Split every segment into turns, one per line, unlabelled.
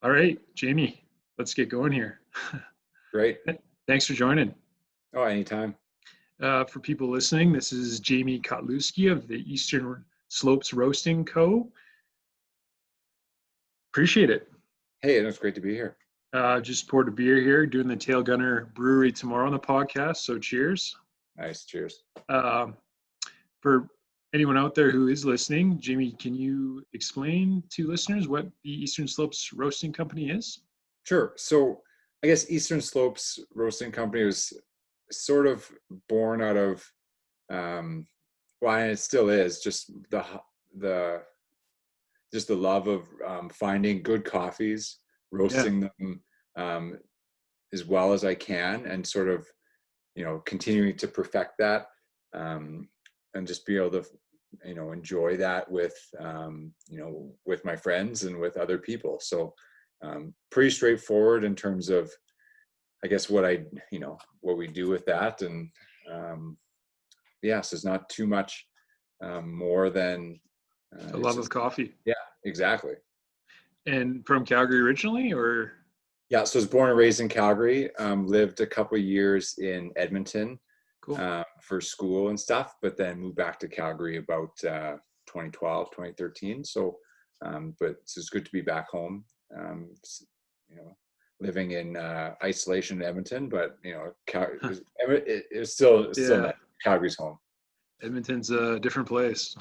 All right, Jamie, let's get going here.
Great.
Thanks for joining.
Oh, anytime.
For people listening, this is Jamie Kotlewski of the Eastern Slopes Roasting Co. Appreciate it.
Hey, it was great to be here.
Just poured a beer here, doing the Tail Gunner Brewery tomorrow on the podcast. So cheers.
Nice. Cheers.
Um, for anyone out there who is listening, Jamie, can you explain to listeners what the Eastern Slopes Roasting Company is?
Sure. So I guess Eastern Slopes Roasting Company was sort of born out of, well, and it still is just the just the love of finding good coffees,
Yeah.
roasting them um, as well as I can, and sort of continuing to perfect that, and just be able to enjoy that with with my friends and with other people. So pretty straightforward in terms of, I guess, what we do with that. And so it's not too much more than
The
it's
love of
just,
coffee.
yeah, exactly.
And from Calgary originally, or?
Yeah, so I was born and raised in Calgary, lived a couple of years in Edmonton
Cool.
for school and stuff, but then moved back to Calgary about 2012, 2013. So, but it's good to be back home, you know, living in isolation in Edmonton, but, it was still
Yeah,
nice. Calgary's home.
Edmonton's a different place.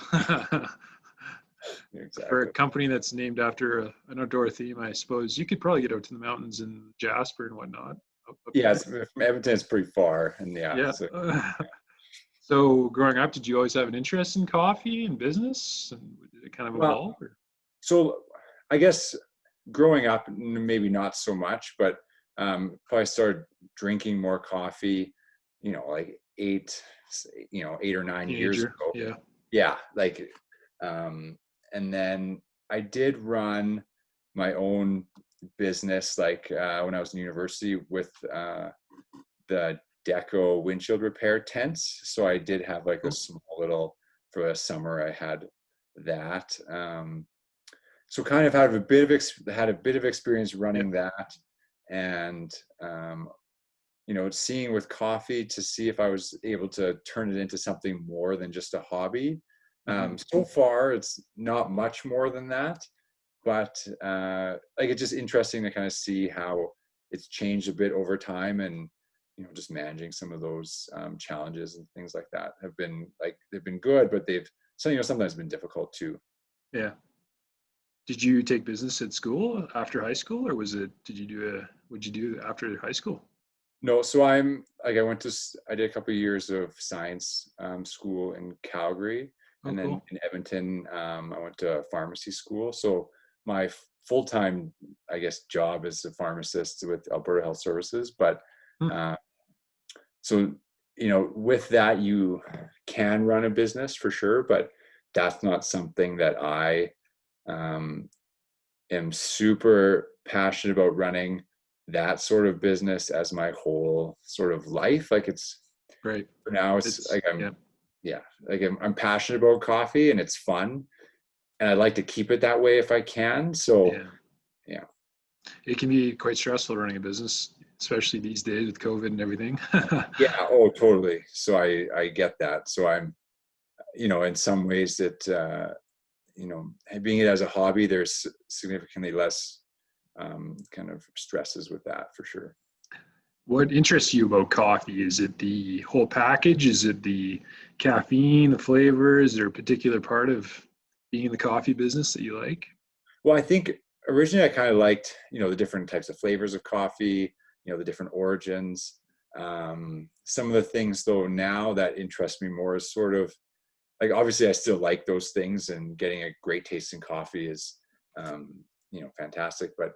For a
Exactly.
company that's named after an outdoor theme, I suppose you could probably get out to the mountains in Jasper and whatnot up
Yeah,
there.
from Edmonton, it's pretty far. And yeah,
Yeah.
so
So growing up, did you always have an interest in coffee and business, and did it kind of
well,
evolve? Or?
so I guess growing up, maybe not so much, but probably started drinking more coffee, like 8 or 9 years
Teenager.
ago.
Yeah.
Yeah, like, and then I did run my own business, like when I was in university with the Deco windshield repair tents. So I did have like a
Cool.
small little, for a summer, I had that. So kind of had a bit of experience
Yeah.
running that, and seeing with coffee to see if I was able to turn it into something more than just a hobby.
Hmm.
So far it's not much more than that, but like, it's just interesting to kind of see how it's changed a bit over time. And just managing some of those challenges and things like that have been, like, they've been good, but they've sometimes been difficult too.
Yeah. Did you take business at school after high school, or what'd you do after high school?
No, so I'm like, I did a couple of years of science school in Calgary,
Oh,
and then
cool.
in Edmonton, I went to pharmacy school. So my full-time, I guess, job is a pharmacist with Alberta Health Services. But
Hmm.
uh, so, with that, you can run a business for sure, but that's not something that I um, am super passionate about, running that sort of business as my whole sort of life. Like, it's,
Right.
for now, it's
It's
like,
yeah.
yeah, like I'm passionate about coffee and it's fun, and I like to keep it that way if I can. So
Yeah.
yeah.
It can be quite stressful running a business, especially these days with COVID and everything.
Yeah. Oh, totally. So I get that. So I'm, in some ways that, being it as a hobby, there's significantly less kind of stresses with that for sure.
What interests you about coffee? Is it the whole package? Is it the caffeine, the flavor? Is there a particular part of being in the coffee business that you like?
Well, I think originally I kind of liked, the different types of flavors of coffee, the different origins. Some of the things, though, now that interest me more is sort of like, obviously I still like those things, and getting a great tasting coffee is, fantastic. But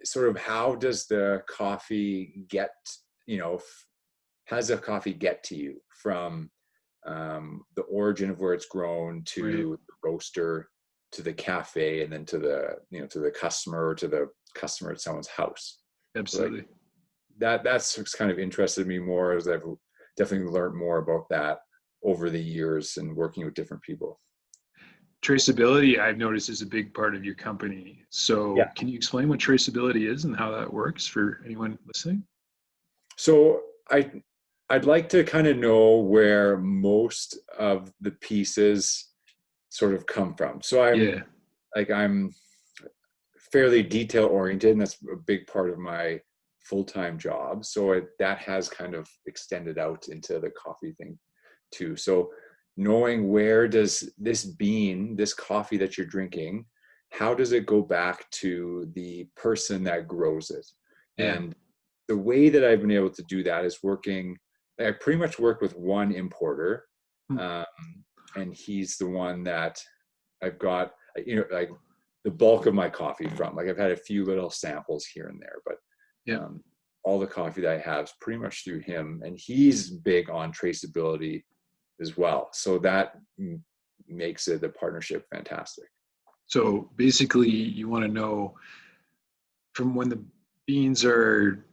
sort of, how does the coffee get, how does the coffee get to you from the origin of where it's grown
Right.
to the roaster to the cafe, and then to the to the customer, or to the customer at someone's house. So, like,
Absolutely.
that's what's kind of interested me more, as I've definitely learned more about that over the years and working with different people.
traceability, I've noticed, is a big part of your company. So
Yeah.
can you explain what traceability is and how that works for anyone listening?
So I'd like to kind of know where most of the pieces sort of come from. So
Yeah.
I'm fairly detail oriented, and that's a big part of my full-time job. So that has kind of extended out into the coffee thing too. So knowing where does this bean, this coffee that you're drinking, how does it go back to the person that grows it?
Yeah.
And the way that I've been able to do that is I pretty much work with one importer,
Hmm.
um, and he's the one that I've got, like the bulk of my coffee from. Like I've had a few little samples here and there, but
Yeah.
all the coffee that I have is pretty much through him, and he's big on traceability as well. So that makes it the partnership fantastic.
So basically, you want to know from when the beans are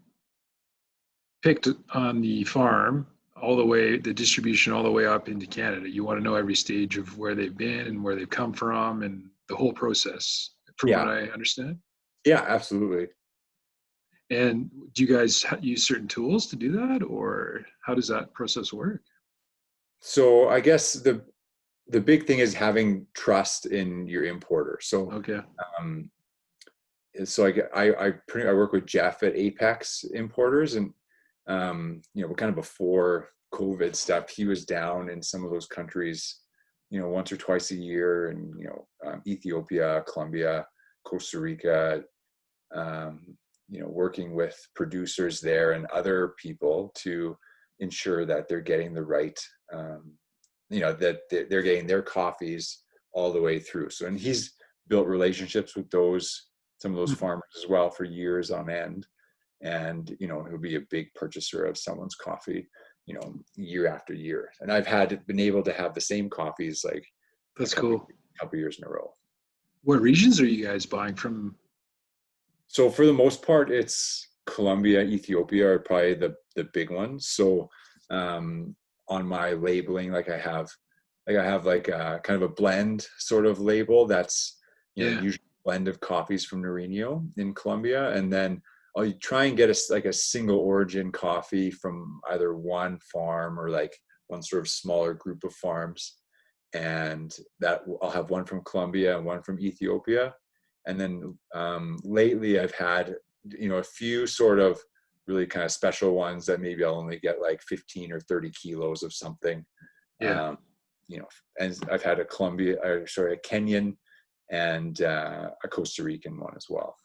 picked on the farm all the way, the distribution all the way up into Canada. You want to know every stage of where they've been and where they've come from and the whole process, from what
Yeah,
I understand.
yeah, absolutely.
And do you guys use certain tools to do that, or how does that process work?
So I guess the big thing is having trust in your importer. So
Okay.
um, I work with Jeff at Apex Importers, and kind of before COVID stuff, he was down in some of those countries, once or twice a year, and Ethiopia, Colombia, Costa Rica, working with producers there and other people to ensure that they're getting the right, that they're getting their coffees all the way through. So, and he's built relationships with some of those
Mhm.
farmers as well for years on end. And, he'll be a big purchaser of someone's coffee, year after year. And been able to have the same coffees like a
That's cool.
couple years in a row.
What regions are you guys buying from?
So for the most part, it's Colombia, Ethiopia are probably the big ones. So on my labeling, I have like a kind of a blend sort of label that's
Yeah.
usually a blend of coffees from Nariño in Colombia, and then I'll try and get a single origin coffee from either one farm or like one sort of smaller group of farms, and that I'll have one from Colombia and one from Ethiopia. And then lately I've had, a few sort of really kind of special ones that maybe I'll only get like 15 or 30 kilos of something.
Yeah.
Um, and I've had a Kenyan and a Costa Rican one as well.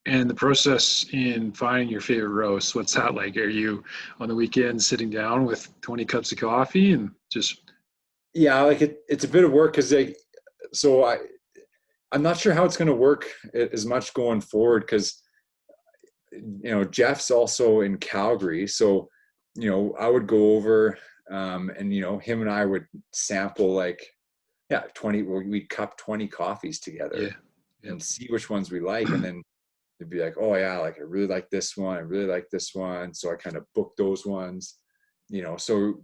And the process in finding your favorite roast, what's that like? Are you on the weekend sitting down with 20 cups of coffee and just,
Yeah, like it's a bit of work because I'm not sure how it's going to work as much going forward because Jeff's also in Calgary, so I would go over and him and I would sample like 20. We'd cup 20 coffees together
yeah, yeah,
and see which ones we like, and then it'd be like, oh yeah, like I really like this one, I really like this one, so I kind of book those ones. So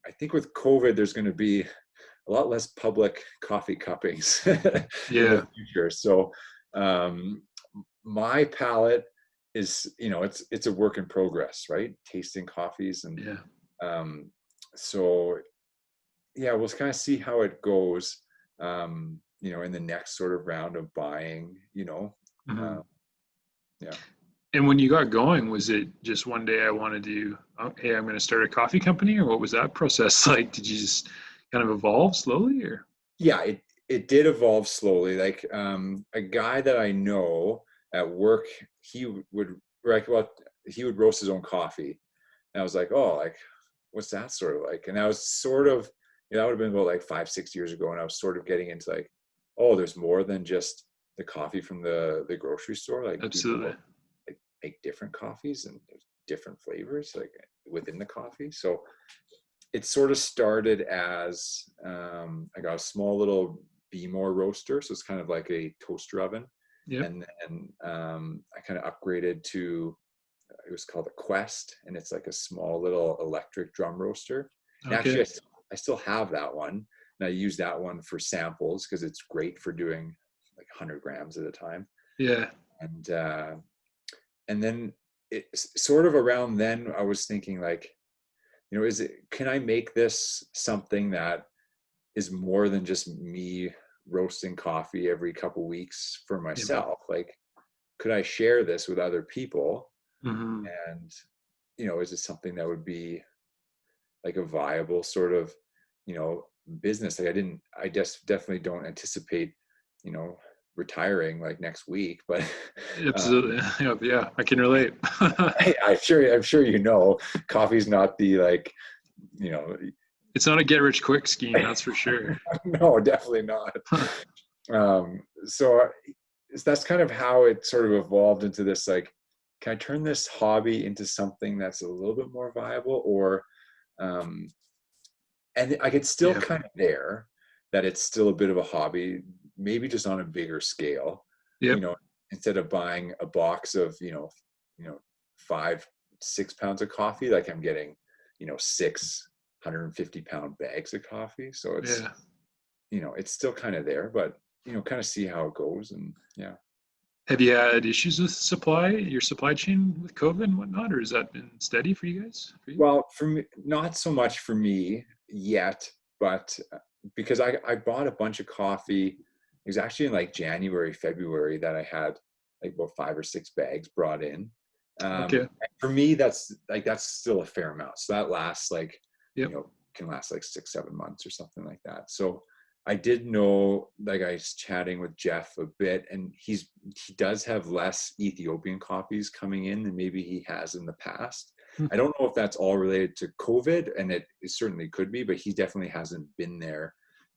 I think with COVID, there's going to be a lot less public coffee cuppings in
yeah,
the future. So my palate is, it's a work in progress, right? Tasting coffees. And
yeah.
um, so, yeah, we'll kind of see how it goes, in the next sort of round of buying,
Mhm.
uh, yeah.
And when you got going, was it just one day I want to do, oh, hey, I'm going to start a coffee company, or what was that process like? Did you just kind of evolve slowly, or?
Yeah, it did evolve slowly. Like a guy that I know at work, he would he would roast his own coffee. And I was like, oh, like, what's that sort of like? And I was sort of, that would have been about like 5-6 years ago. And I was sort of getting into like, oh, there's more than just the coffee from the grocery store. Like
Absolutely.
people like make different coffees and there's different flavors like within the coffee. So it sort of started as I got a small little Bmore roaster. So it's kind of like a toaster oven.
Yep.
And then I kind of upgraded to, it was called a Quest, and it's like a small little electric drum roaster. And
Okay.
actually, I still have that one, And I use that one for samples because it's great for doing like 100 grams at a time.
Yeah.
And then it sort of around then I was thinking like, can I make this something that is more than just me roasting coffee every couple weeks for
Yeah.
myself? Like, could I share this with other people?
Mm-hmm.
And, is it something that would be like a viable sort of, business? Like I just definitely don't anticipate, retiring like next week, but
Absolutely. Yeah, I can relate.
I'm sure, coffee's not the like, you know,
It's not a get rich quick scheme, that's for sure.
no, definitely not. So that's kind of how it sort of evolved into this, like, can I turn this hobby into something that's a little bit more viable? Or, and like, it's still
Yeah.
kind of there, that it's still a bit of a hobby, maybe just on a bigger scale,
Yep.
instead of buying a box of, 5-6 pounds of coffee, like I'm getting, 650-pound bags of coffee. So it's,
Yeah.
it's still kind of there, but, kind of see how it goes. And yeah.
Have you had issues with your supply chain with COVID and whatnot, or has that been steady for you guys? For you?
Well, for me, not so much for me yet, but because I bought a bunch of coffee. It was actually in like January, February that I had like about 5 or 6 bags brought in.
Okay.
For me, that's still a fair amount. So that lasts like,
Yep.
can last like 6-7 months or something like that. So I did know, like, I was chatting with Jeff a bit, and he does have less Ethiopian coffees coming in than maybe he has in the past.
Hmm.
I don't know if that's all related to COVID, and it certainly could be, but he definitely hasn't been there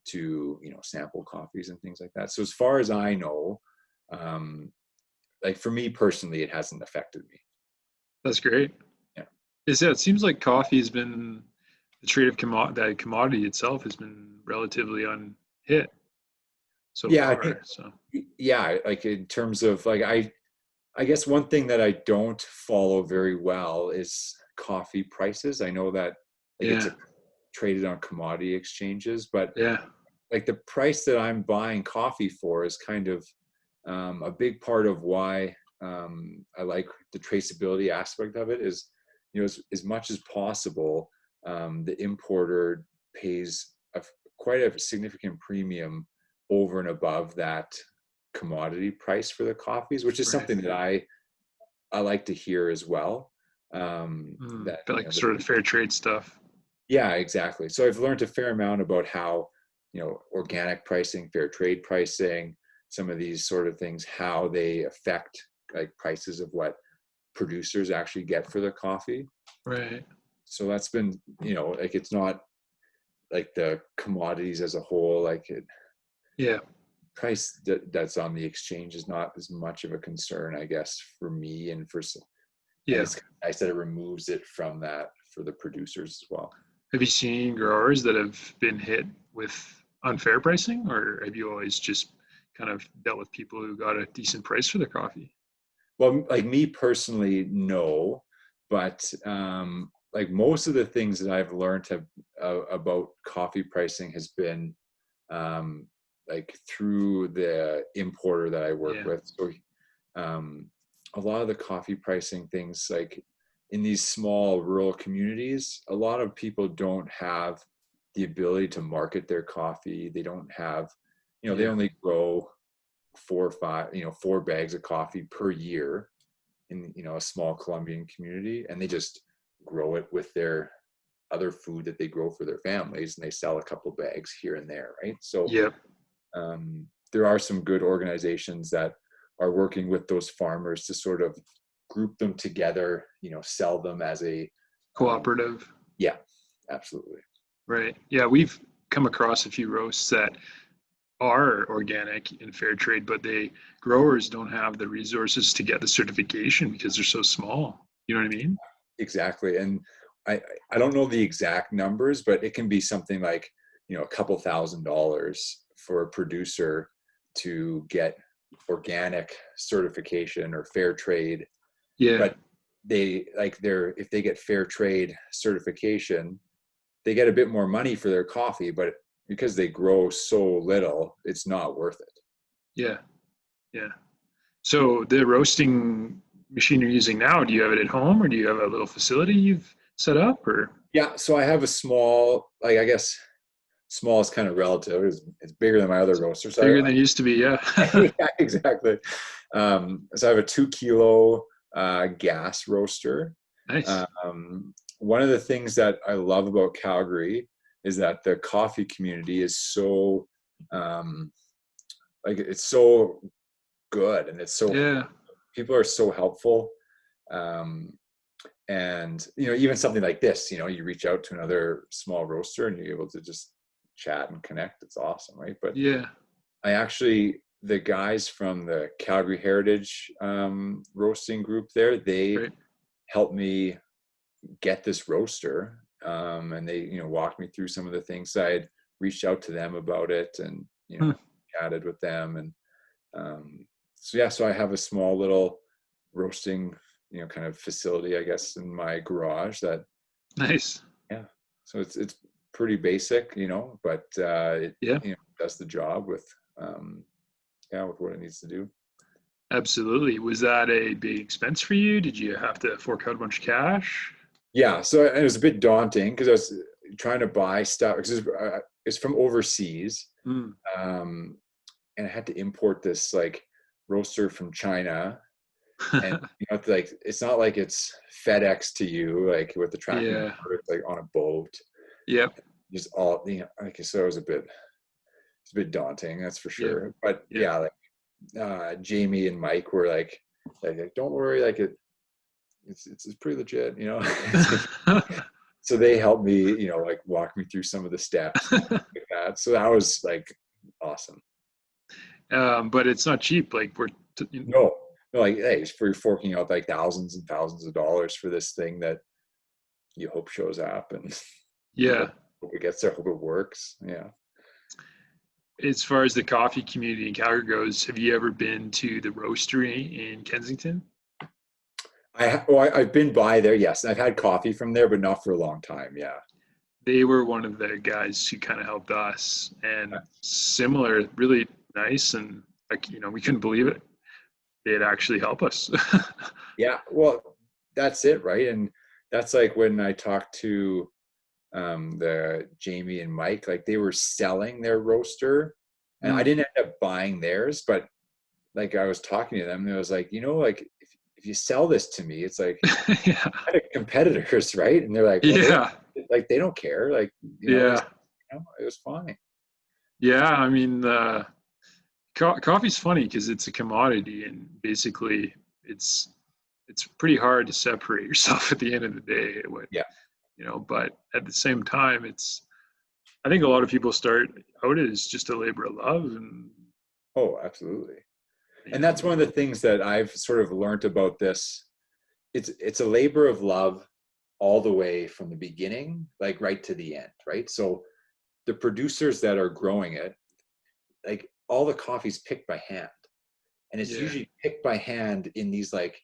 to, sample coffees and things like that. So as far as I know, like for me personally, it hasn't affected me.
That's great.
Yeah.
It seems like coffee has been the trade of that commodity itself has been relatively unhit so
Yeah, I think,
far. So
yeah, like in terms of like, I guess one thing that I don't follow very well is coffee prices. I know that like it's
yeah,
traded on commodity exchanges, but
yeah,
like the price that I'm buying coffee for is kind of a big part of why I like the traceability aspect of it. Is, as much as possible, the importer pays quite a significant premium over and above that commodity price for the coffees, which is
right.
something that I like to hear as well. That,
But like sort of fair trade stuff.
yeah, exactly. So I've learned a fair amount about how, organic pricing, fair trade pricing, some of these sort of things, how they affect like prices of what producers actually get for their coffee.
Right.
So that's been, like, it's not like the commodities as a whole, like
Yeah.
price that's on the exchange is not as much of a concern, I guess, for me, and and
Yeah.
it's nice that it removes it from that for the producers as well.
Have you seen growers that have been hit with unfair pricing, or have you always just kind of dealt with people who got a decent price for their coffee?
Well, like me personally, no, but like most of the things that I've learned about coffee pricing has been um, like through the importer that I work
Yeah.
with. So a lot of the coffee pricing things, like in these small rural communities, a lot of people don't have the ability to market their coffee. They don't have, they
Yeah.
only grow 4 or 5, 4 bags of coffee per year in, a small Colombian community, and they just grow it with their other food that they grow for their families, and they sell a couple bags here and there, right? So
Yep.
there are some good organizations that are working with those farmers to sort of group them together, sell them as a
Cooperative.
yeah, absolutely.
Right. Yeah. We've come across a few roasts that are organic and fair trade, but growers don't have the resources to get the certification because they're so small. You know what I mean?
Exactly. And I don't know the exact numbers, but it can be something like, a couple $1,000s for a producer to get organic certification or fair trade.
Yeah.
But if they get fair trade certification, they get a bit more money for their coffee, but because they grow so little, it's not worth it.
Yeah. Yeah. So the roasting machine you're using now, do you have it at home or do you have a little facility you've set up or
Yeah, so I have a small, like I guess small is kind of relative. It's bigger than my other roaster.
bigger
So
than it used to be? Yeah.
yeah, exactly. So I have a 2 kilo gas roaster.
Nice.
One of the things that I love about Calgary is that the coffee community is so like it's so good, and it's so
Yeah.
people are so helpful. Um, and even something like this, you reach out to another small roaster and you're able to just chat and connect. It's awesome, right? But
Yeah.
the guys from the Calgary Heritage roasting group there, they
Right.
helped me get this roaster, and they walked me through some of the things. I had reached out to them about it, and
Hmm.
chatted with them, and so yeah, so I have a small little roasting kind of facility, I guess, in my garage that,
Nice.
yeah, so it's pretty basic, but it
Yeah.
does the job with yeah, with what it needs to do.
Absolutely. Was that a big expense for you? Did you have to fork out a bunch of cash?
Yeah, so it was a bit daunting because I was trying to buy stuff because it's from overseas,
Hmm.
um, and I had to import this like roaster from China, and like it's not like it's FedEx to you like with the tracking
Yeah.
number. It's like on a boat,
Yep.
just all like, so it's a bit daunting, that's for
Yep.
sure. But
Yep.
yeah, like Jamie and Mike were like don't worry, like it's pretty legit, so they helped me, like walk me through some of the steps and stuff like that. So that was like awesome.
But it's not cheap. Like
No, no, like hey, it's for forking out like thousands and thousands of dollars for this thing that you hope shows up, and you
yeah.
hope it gets there, hope it works. Yeah.
As far as the coffee community in Calgary goes, have you ever been to the roastery in Kensington?
I've been by there, yes, and I've had coffee from there, but not for a long time. Yeah.
They were one of the guys who kind of helped us, and similar, really nice, and like we couldn't believe it. They'd actually help us.
Yeah, well, that's it, right? And that's like when I talked to the Jamie and Mike, like they were selling their roaster, and I
Mm.
didn't end up buying theirs, but like I was talking to them, and it was like, like if you sell this to me, it's like
Yeah.
kind of competitors, right? And they're like, well,
Yeah.
they don't care, like
Yeah.
it was fine.
Yeah. I mean, coffee's funny because it's a commodity, and basically, it's it's pretty hard to separate yourself at the end of the day.
Yeah.
But at the same time, I think a lot of people start out as just a labor of love, and
Oh, absolutely.
you
And
know,
that's one of the things that I've sort of learned about this. It's a labor of love all the way from the beginning, like right to the end, right? So the producers that are growing it, like all the coffee's picked by hand. And it's
yeah,
usually picked by hand in these like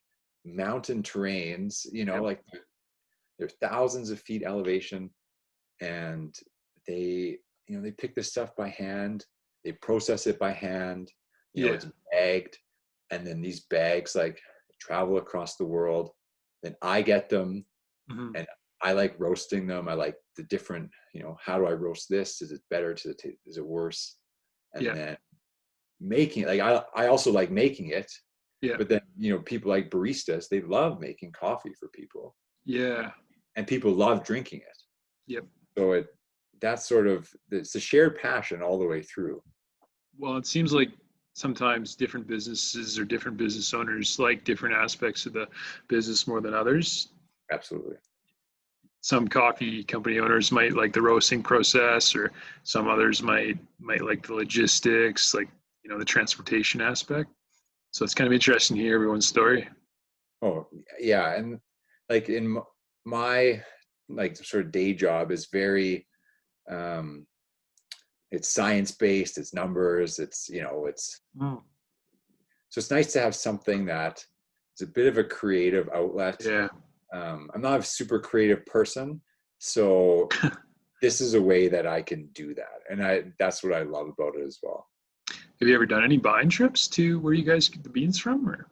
mountain terrains,
yep,
like there's thousands of feet elevation, and they, they pick this stuff by hand, they process it by hand,
yeah,
it's bagged, and then these bags like travel across the world. Then I get them,
hmm,
and I like roasting them. I like the different, how do I roast this? Is it better to is it worse? And
yeah,
then making it, like I also like making it,
yeah,
but then people like baristas, they love making coffee for people,
yeah,
and people love drinking it.
yep.
So that's sort of, it's a shared passion all the way through.
Well, it seems like sometimes different businesses or different business owners like different aspects of the business more than others.
Absolutely.
Some coffee company owners might like the roasting process, or some others might like the logistics, like the transportation aspect. So it's kind of interesting to hear everyone's story.
Oh yeah, and like in my like sort of day job is very um it's science based, it's numbers, it's it's
Mm.
so it's nice to have something that is a bit of a creative outlet.
Yeah.
I'm not a super creative person, so this is a way that I can do that. And that's what I love about it as well.
Have you ever done any buying trips to where you guys get the beans from, or?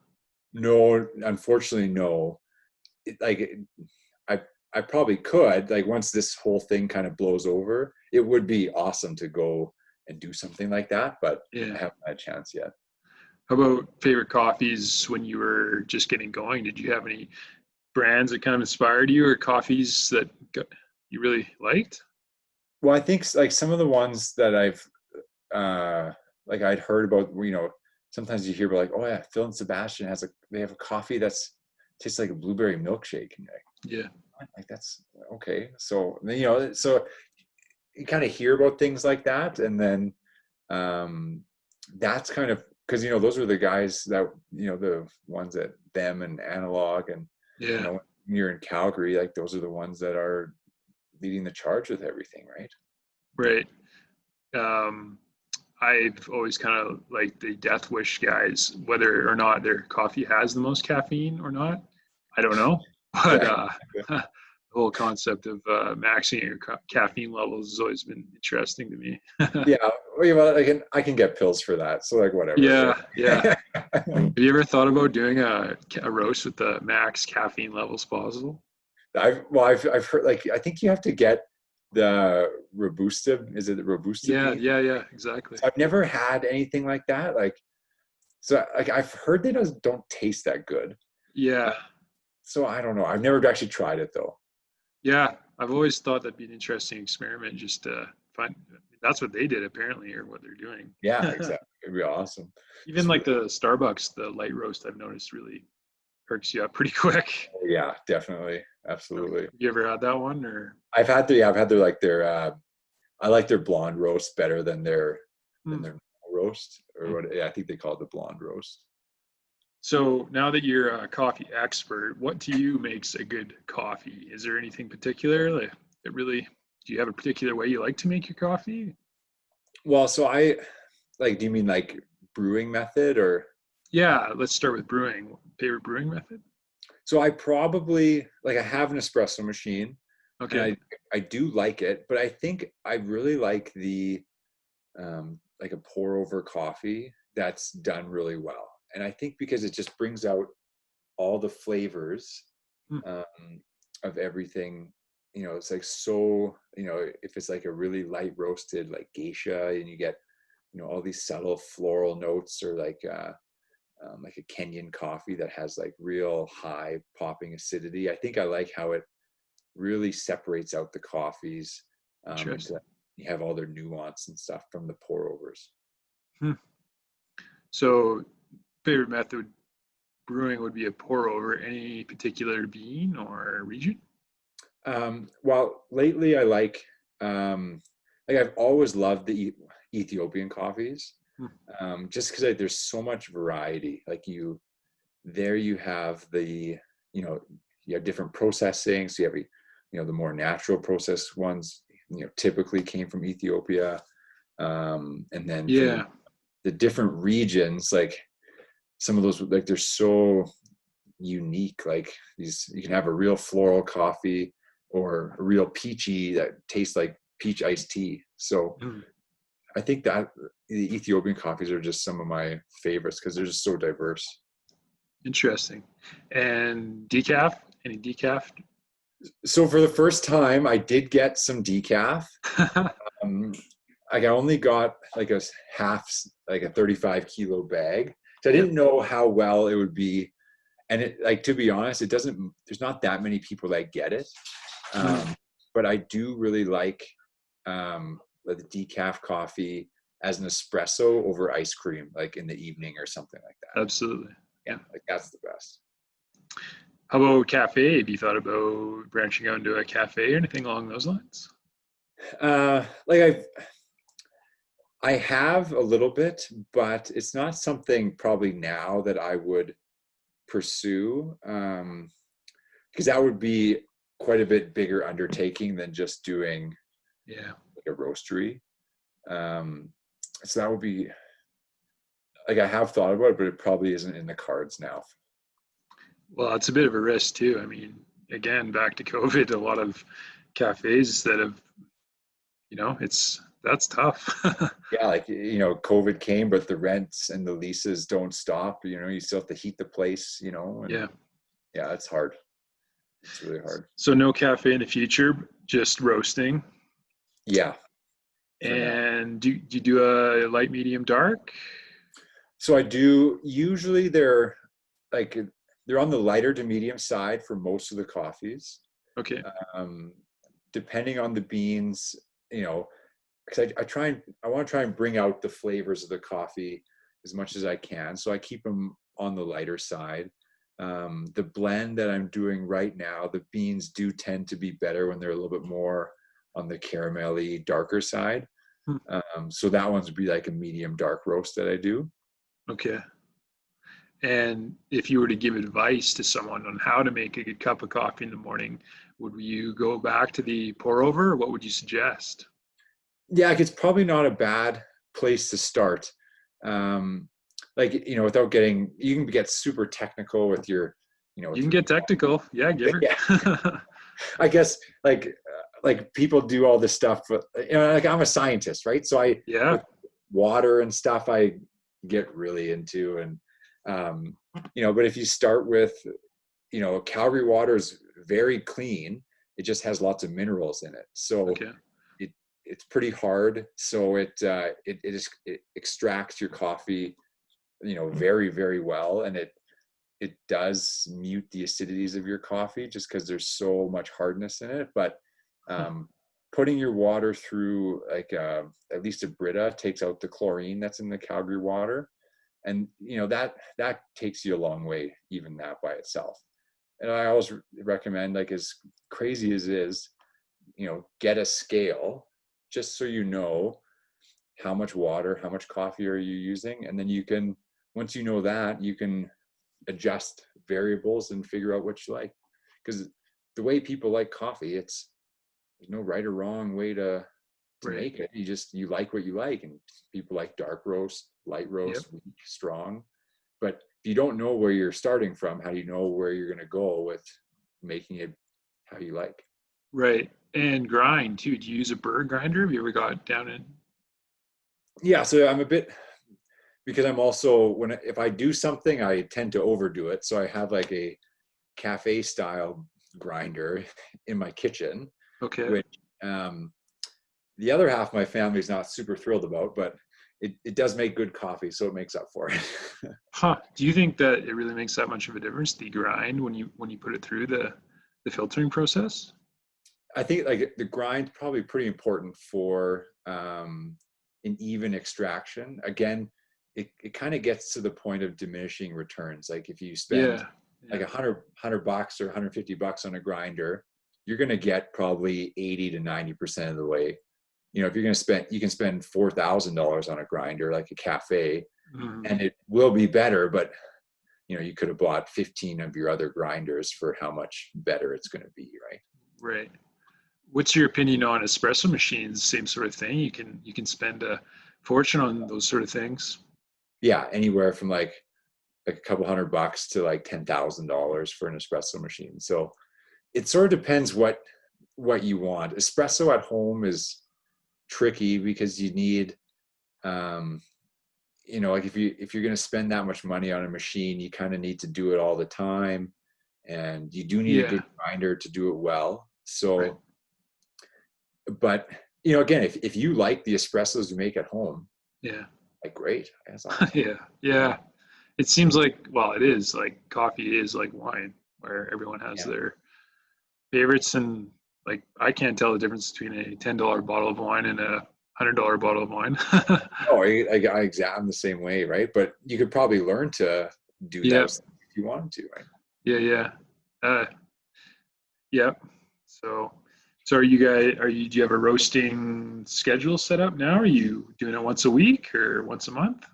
No, unfortunately, no. Like I I probably could, like once this whole thing kind of blows over, it would be awesome to go and do something like that, but I
Yeah.
haven't had a chance yet.
How about favorite coffees when you were just getting going? Did you have any brands that kind of inspired you, or coffees that you really liked?
Well, I think like some of the ones that like I'd heard about, sometimes you hear about like, oh yeah, Phil and Sebastian they have a coffee that's tastes like a blueberry milkshake. And you're
Yeah.
like, that's okay. So, so you kind of hear about things like that. And then that's kind of, because, those are the guys that, the ones that them and Analog and,
Yeah.
when you're in Calgary, like those are the ones that are leading the charge with everything, right?
Right. Um, I've always kind of liked the Death Wish guys, whether or not their coffee has the most caffeine or not. I don't know, but
Yeah.
the whole concept of maxing your caffeine levels has always been interesting to me.
Yeah. Well, I can get pills for that. So like whatever.
Yeah, yeah. Have you ever thought about doing a roast with the max caffeine levels possible?
I've heard, like, I think you have to get the Robusta. Is it the Robusta
Yeah,
bean?
yeah, yeah, exactly.
So I've never had anything like that. So like I've heard they don't taste that good.
Yeah,
So I don't know. I've never actually tried it though.
yeah. I've always thought that'd be an interesting experiment just to find. That's what they did apparently, or what they're doing.
Yeah, exactly. It'd be awesome.
Even like the Starbucks, the light roast, I've noticed really perks you up pretty quick.
Yeah, definitely.
Have
Absolutely.
you ever had that one, or?
I've had I like their blonde roast better than
Hmm.
their normal roast, or what, yeah, I think they call it the blonde roast.
So now that you're a coffee expert, what to you makes a good coffee? Is there anything particular that really? Do you have a particular way you like to make your coffee?
Well, so do you mean like brewing method or?
Yeah, let's start with brewing. Favorite brewing method?
So I probably I have an espresso machine and
Okay.
I do like it, but I think I really like like a pour over coffee that's done really well. And I think because it just brings out all the flavors
Hmm.
um, of everything. It's like, so, if it's like a really light roasted like geisha and you get, all these subtle floral notes, or like a Kenyan coffee that has like real high popping acidity. I think I like how it really separates out the coffees, into
Interesting.
you have all their nuance and stuff from the pour overs.
Hmm. So, favorite method brewing would be a pour over. Any particular bean or region?
Well, lately I like I've always loved the Ethiopian coffees,
Hmm.
just because there's so much variety. Like you have you know, you have different processing. So you have, the more natural processed ones, typically came from Ethiopia. And then from
Yeah.
the different regions, like some of those, like they're so unique. Like you can have a real floral coffee or a real peachy that tastes like peach iced tea. So
Hmm.
I think that the Ethiopian coffees are just some of my favorites because they're just so diverse.
Interesting. And decaf? Any decaf?
So for the first time, I did get some decaf. Um, I only got like like a 35-kilo bag. So I
Yep.
didn't know how well it would be. And to be honest, there's not that many people that get it.
Mm.
But I do really like the decaf coffee as an espresso over ice cream, like in the evening or something like that.
Absolutely.
Yeah,
Yeah.
like that's the best.
How about cafe? Have you thought about branching out into a cafe or anything along those lines?
Like I have a little bit, but it's not something probably now that I would pursue, because that would be quite a bit bigger undertaking than just doing
Yeah.
like a roastery. Um, so that would be like, I have thought about it, but it probably isn't in the cards now.
Well, it's a bit of a risk too. I mean, again, back to COVID, a lot of cafes that have that's tough.
Yeah, like, COVID came, but the rents and the leases don't stop. You still have to heat the place, and
Yeah.
yeah, it's hard. It's really hard.
So no cafe in the future, just roasting.
Yeah, for now.
And do you do a light, medium, dark?
So I do, usually like they're on the lighter to medium side for most of the coffees.
Okay.
Um, Depending on the beans, because I want to try and bring out the flavors of the coffee as much as I can. So I keep them on the lighter side. The blend that I'm doing right now, the beans do tend to be better when they're a little bit more on the caramelly, darker side.
Hmm.
So that one's would be like a medium dark roast that I do.
Okay. And if you were to give advice to someone on how to make a good cup of coffee in the morning, would you go back to the pour over, or what would you suggest?
Yeah, like, it's probably not a bad place to start. Like, without getting, you can get super technical with your,
You
with
can
your,
get technical. Yeah, give
yeah,
her.
I guess like people do all this stuff, but like I'm a scientist, right? So
Yeah.
with water and stuff, I get really into, and but if you start with, Calgary water is very clean. It just has lots of minerals in it. So
Okay.
it's pretty hard. So it extracts your coffee, very, very well. And it does mute the acidities of your coffee just because there's so much hardness in it. But putting your water through like at least a Brita takes out the chlorine that's in the Calgary water. And that takes you a long way, even that by itself. And I always recommend, like, as crazy as it is, get a scale just so you know how much water, how much coffee are you using, and then once you know that, you can adjust variables and figure out what you like. Because the way people like coffee, there's no right or wrong way to
Right.
make it. You like what you like, and people like dark roast, light
Yep.
roast, weak, strong. But if you don't know where you're starting from, how do you know where you're going to go with making it how you like?
Right. And grind too. Do you use a burr grinder? Have you ever got down in?
Yeah, so I'm a bit, because I'm also, if I do something, I tend to overdo it. So I have like a cafe style grinder in my kitchen,
Okay.
which the other half of my family is not super thrilled about, but it does make good coffee, so it makes up for it.
Huh. Do you think that it really makes that much of a difference, the grind, when you put it through the filtering process?
I think like the grind probably pretty important for an even extraction. Again, it kind of gets to the point of diminishing returns. Like if you spend
Yeah.
like
Yeah.
$100 bucks or $150 on a grinder, you're going to get probably 80 to 90% of the way. If you're going to you can spend $4,000 on a grinder like a cafe,
Mhm.
and it will be better, but you could have bought 15 of your other grinders for how much better it's going to be, right?
Right. What's your opinion on espresso machines? Same sort of thing. You can spend a fortune on those sort of things.
Yeah, anywhere from like a couple $100 to like $10,000 for an espresso machine. So it sort of depends what you want. Espresso at home is tricky because you need like if you're going to spend that much money on a machine, you kind of need to do it all the time, and you do need a
Yeah.
good grinder to do it well.
Right.
So, but again, if you like the espressos you make at home,
Yeah.
like, great, that's awesome.
Yeah. Yeah. It seems like, well, it is like coffee is like wine, where everyone has
Yeah.
their favorites, and like I can't tell the difference between a $10 bottle of wine and a $100 bottle of wine.
Oh, I'm the same way, right? But you could probably learn to do
Yeah.
those if you wanted to, right?
Yeah. Yeah. Uh, yeah. So, so do you have a roasting schedule set up now? Are you doing it once a week or once a month?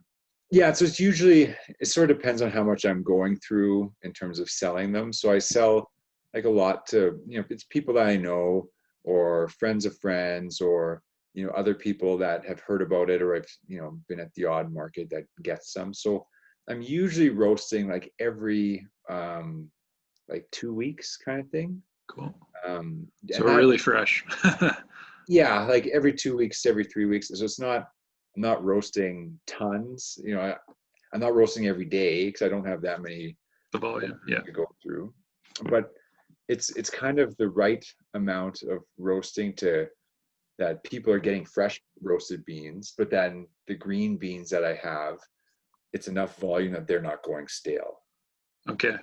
Yeah, so it sort of depends on how much I'm going through in terms of selling them. So I sell like a lot to, it's people that I know or friends of friends, or, other people that have heard about it, or I've, been at the odd market that gets some. So I'm usually roasting like every like 2 weeks kind of thing.
Cool.
And
So
that
really fresh.
Yeah, like every 2 weeks, every 3 weeks. So it's not, I'm not roasting tons. I'm not roasting every day because I don't have that many
The volume, yeah.
to go through. But it's kind of the right amount of roasting to that people are getting fresh roasted beans, but then the green beans that I have, it's enough volume that they're not going stale.
Okay.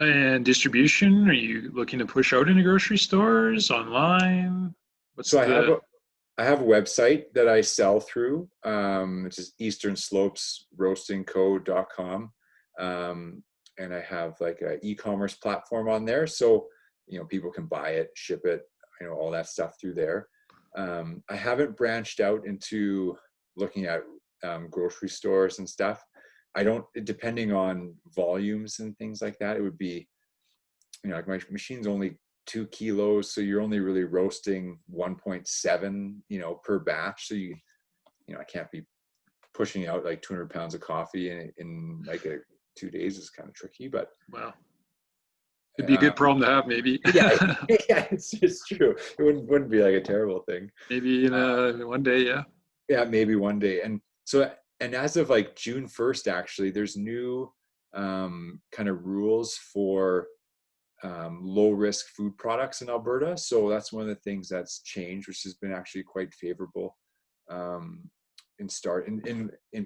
And distribution, are you looking to push out into grocery stores, online? What's
So
the,
I have a website that I sell through, which is easternslopesroastingco.com. And I have like an e-commerce platform on there. So, people can buy it, ship it, all that stuff through there. I haven't branched out into looking at grocery stores and stuff. I don't, depending on volumes and things like that, it would be, like my machine's only 2 kilos, so you're only really roasting 1.7, per batch. So I can't be pushing out like 200 pounds of coffee in like 2 days is kind of tricky, but
well, it'd be a good problem to have, maybe.
yeah, yeah, it's true. It wouldn't be like a terrible thing.
Maybe in one day, yeah.
Yeah, maybe one day. And as of like June 1st, actually, there's new kind of rules for low risk food products in Alberta. So that's one of the things that's changed, which has been actually quite favorable in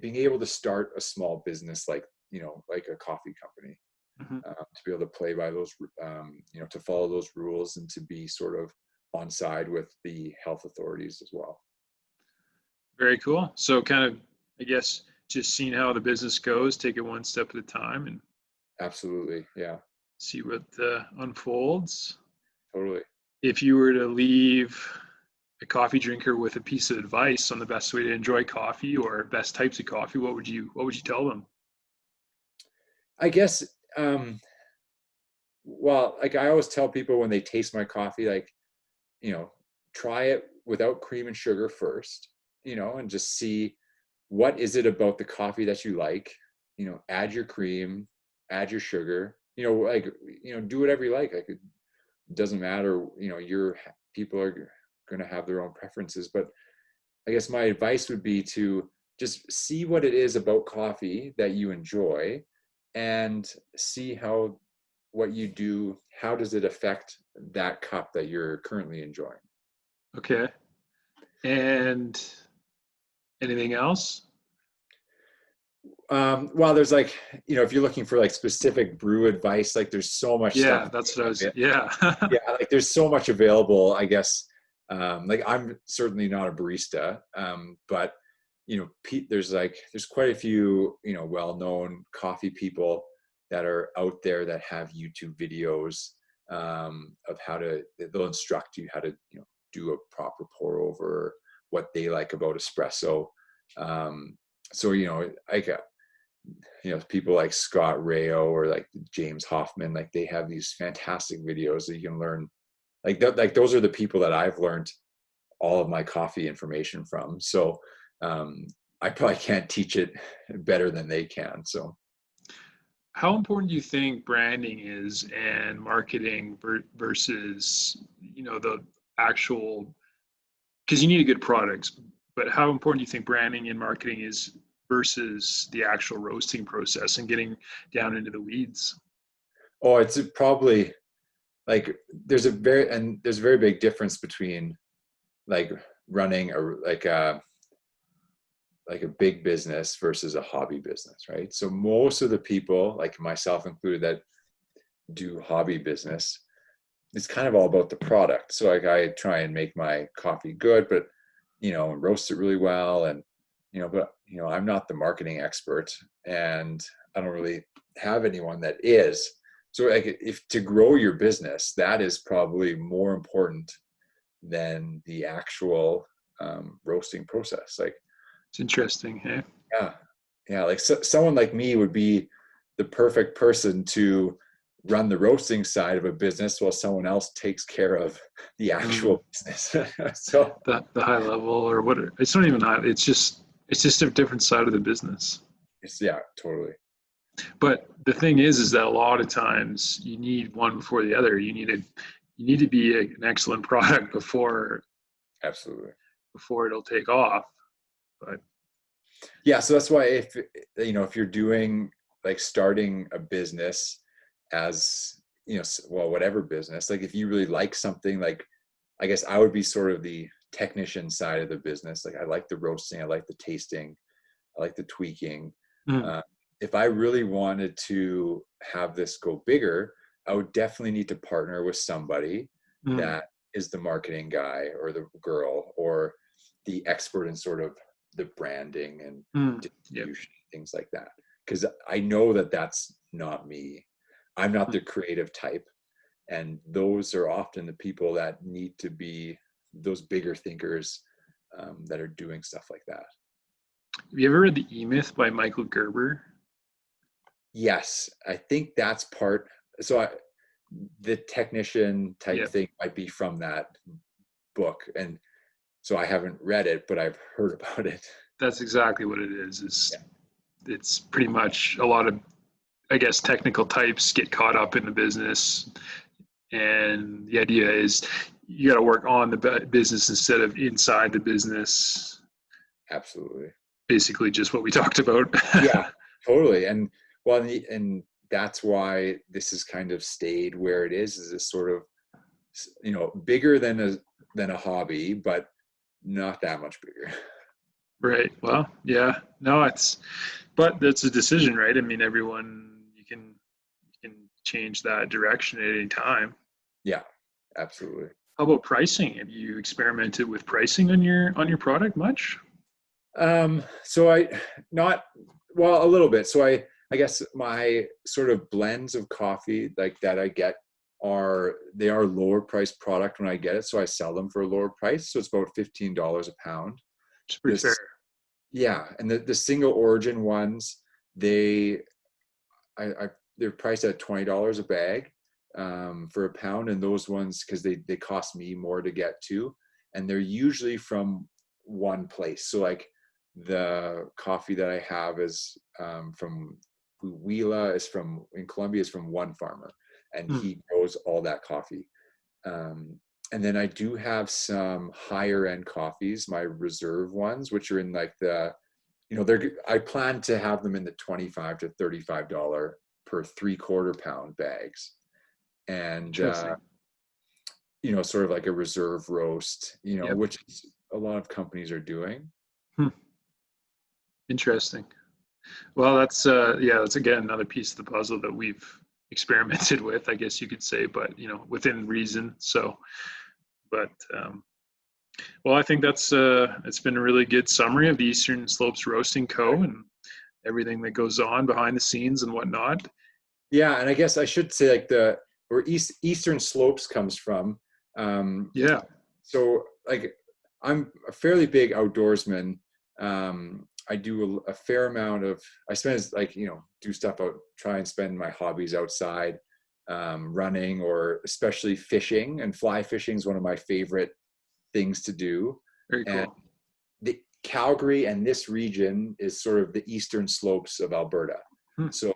being able to start a small business like a coffee company,
Mm-hmm.
to be able to play by those, to follow those rules and to be sort of on side with the health authorities as well.
Very cool. So kind of, I guess, just seeing how the business goes, take it one step at a time and
Absolutely. Yeah,
see what unfolds.
totally.
If you were to leave a coffee drinker with a piece of advice on the best way to enjoy coffee or best types of coffee, what would you tell them?
I guess, well, like I always tell people when they taste my coffee, like, try it without cream and sugar first, and just see what is it about the coffee that you like, add your cream, add your sugar, do whatever you like. Like it doesn't matter, your people are going to have their own preferences, but I guess my advice would be to just see what it is about coffee that you enjoy and see how what you do, how does it affect that cup that you're currently enjoying.
Okay. And anything else?
Well, there's like, if you're looking for like specific brew advice, like there's so much
Yeah,
stuff.
that's what I was, yeah.
Yeah, like there's so much available, I guess. Like I'm certainly not a barista, but there's quite a few, well-known coffee people that are out there that have YouTube videos of they'll instruct you how to, do a proper pour over, what they like about espresso. So, like, people like Scott Rayo or like James Hoffman, like they have these fantastic videos that you can learn. Like those are the people that I've learned all of my coffee information from. So I probably can't teach it better than they can. So
How important do you think branding is and marketing versus, the actual, because you need a good product, but how important do you think branding and marketing is versus the actual roasting process and getting down into the weeds?
it's probably like there's a very big difference between like running a big business versus a hobby business, right? So most of the people, like myself included, that do hobby business, it's kind of all about the product. So like I try and make my coffee good, but roast it really well, and I'm not the marketing expert, and I don't really have anyone that is. So like if to grow your business, that is probably more important than the actual roasting process. Like
It's interesting, hey?
yeah, like someone like me would be the perfect person to run the roasting side of a business while someone else takes care of the actual business. So
The high level or what, it's not even high, it's just a different side of the business.
yeah, totally.
But the thing is that a lot of times you need one before the other. You need to be an excellent product before
Absolutely.
before it'll take off. But
Yeah, so that's why if you're doing like starting a business as, well, whatever business, like if you really like something, like I guess I would be sort of the technician side of the business. Like I like the roasting, I like the tasting, I like the tweaking.
mm,
Uh, if I really wanted to have this go bigger, I would definitely need to partner with somebody
mm,
that is the marketing guy or the girl or the expert in sort of the branding and
yep.
distribution, things like that. Because I know that that's not me. I'm not
Mm.
the creative type. And those are often the people that need to be those bigger thinkers that are doing stuff like that.
Have you ever read the E-Myth by Michael Gerber?
Yes, I think that's part. So the technician type
Yeah,
thing might be from that book, and so I haven't read it, but I've heard about it.
that's exactly what it is.
Yeah,
It's pretty much a lot of, I guess, technical types get caught up in the business, and the idea is you got to work on the business instead of inside the business.
absolutely.
Basically, just what we talked about.
Yeah, totally. And well, and that's why this has kind of stayed where it is this sort of, bigger than a hobby, but not that much bigger.
Right. Well, yeah. No, but that's a decision, right? I mean, everyone, you can change that direction at any time.
Yeah, absolutely.
How about pricing? Have you experimented with pricing on your product much?
So I not well a little bit. So I guess my sort of blends of coffee like that I get they are lower priced product when I get it. So I sell them for a lower price. So it's about $15 a pound.
It's pretty fair.
This Yeah, and the single origin ones, they I they're priced at $20 a bag for a pound, and those ones because they cost me more to get to, and they're usually from one place. So like the coffee that I have is from Huila, is from in Colombia, is from one farmer, and
Hmm.
he grows all that coffee. Um, and then I do have some higher end coffees, my reserve ones, which are in like I plan to have them in the $25 to $35 per 3/4 pound bags. And,
Interesting.
sort of like a reserve roast,
Yep.
which a lot of companies are doing.
Hmm. Interesting. Well, yeah, that's again another piece of the puzzle that we've experimented with, I guess you could say, but within reason. So, but well, I think it's been a really good summary of the Eastern Slopes Roasting Co. and everything that goes on behind the scenes and whatnot.
Yeah. And I guess I should say like where Eastern Slopes comes from.
Yeah.
So like I'm a fairly big outdoorsman. I do a fair amount of, I spend like, do stuff out, try and spend my hobbies outside, running or especially fishing, and fly fishing is one of my favorite things to do.
Very
And
cool.
the Calgary and this region is sort of the eastern slopes of Alberta.
Hmm.
So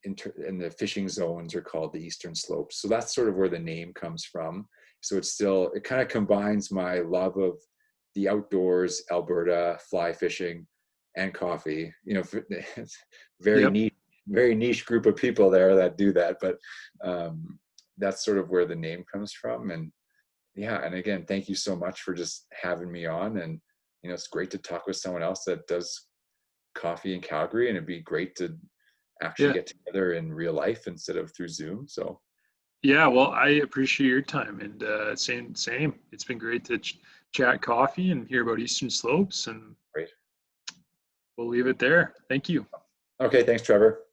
in the fishing zones are called the eastern slopes. So that's sort of where the name comes from. So it kind of combines my love of the outdoors, Alberta, fly fishing, and coffee. It's
Yep.
very niche group of people there that do that, but that's sort of where the name comes from. And yeah, and again, thank you so much for just having me on. And it's great to talk with someone else that does coffee in Calgary, and it'd be great to actually
Yeah.
get together in real life instead of through Zoom. So
Yeah. Well, I appreciate your time, and same. It's been great to chat coffee and hear about Eastern Slopes, and
great.
we'll leave it there. Thank you.
Okay, thanks, Trevor.